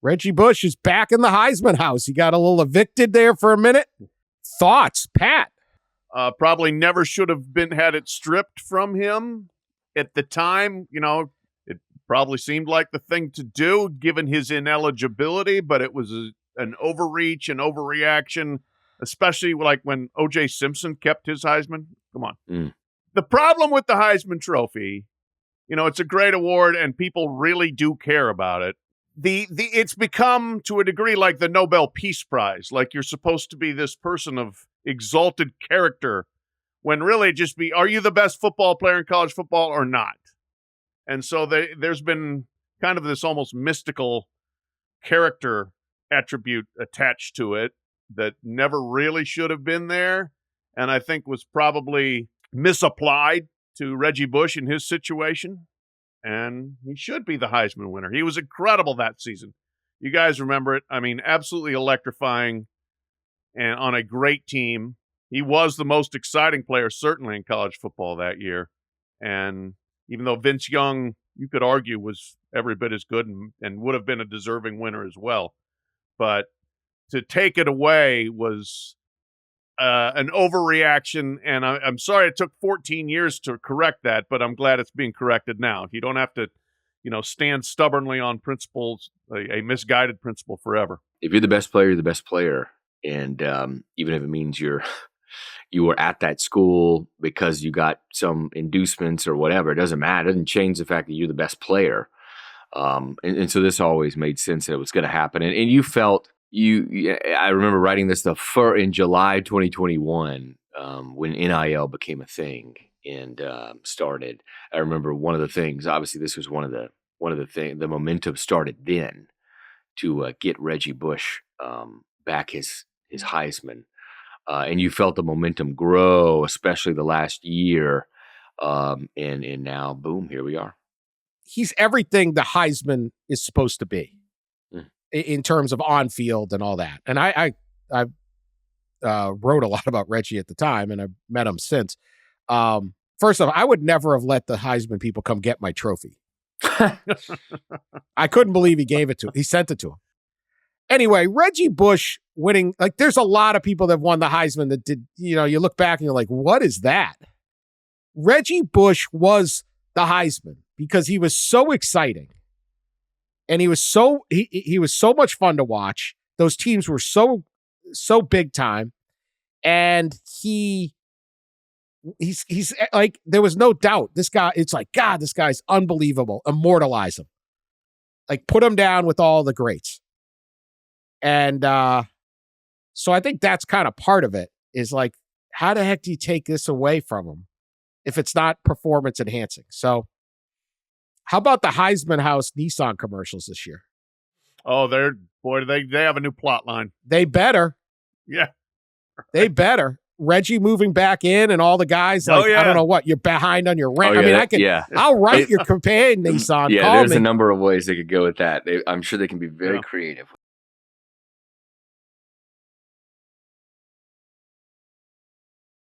Reggie Bush is back in the Heisman house. He got a little evicted there for a minute. Thoughts, Pat? Probably never should have had it stripped from him at the time. It probably seemed like the thing to do given his ineligibility, but it was an overreach and overreaction, especially like when O.J. Simpson kept his Heisman. Come on. The problem with the Heisman Trophy, it's a great award and people really do care about it. It's become to a degree like the Nobel Peace Prize. Like you're supposed to be this person of exalted character when really just are you the best football player in college football or not? And so there's been kind of this almost mystical character attribute attached to it that never really should have been there. And I think was probably misapplied to Reggie Bush in his situation. And he should be the Heisman winner. He was incredible that season. You guys remember it. I mean, absolutely electrifying and on a great team. He was the most exciting player, certainly in college football that year. And even though Vince Young, you could argue, was every bit as good and would have been a deserving winner as well. But to take it away was an overreaction, and I'm sorry it took 14 years to correct that, but I'm glad it's being corrected now. You don't have to, stand stubbornly on principles, a misguided principle forever. If you're the best player, you're the best player, and even if it means you were at that school because you got some inducements or whatever, it doesn't matter. It doesn't change the fact that you're the best player. And so this always made sense that it was going to happen, and you felt. I remember writing this in July 2021 when NIL became a thing and started. I remember one of the things. Obviously, this was one of the things. The momentum started then to get Reggie Bush back his Heisman, and you felt the momentum grow, especially the last year. And now, boom, here we are. He's everything the Heisman is supposed to be. In terms of on field and all that. And I wrote a lot about Reggie at the time, and I've met him since. First off, I would never have let the Heisman people come get my trophy. I couldn't believe he gave it to him. He sent it to him. Anyway, Reggie Bush winning, like there's a lot of people that have won the Heisman that did, you look back and you're like, what is that? Reggie Bush was the Heisman because he was so exciting. And he was so he was so much fun to watch. Those teams were so big time, and he's like there was no doubt. This guy, it's like God, this guy's unbelievable. Immortalize him, like put him down with all the greats. And so I think that's kind of part of it. Is like, how the heck do you take this away from him if it's not performance enhancing? So. How about the Heisman House Nissan commercials this year? Oh, they have a new plot line. They better. Yeah. They better. Reggie moving back in and all the guys like, I don't know what, you're behind on your rent. Oh, yeah, I mean, I'll write your campaign, Nissan. Yeah, Call there's me. a number of ways they could go with that. I'm sure they can be very creative.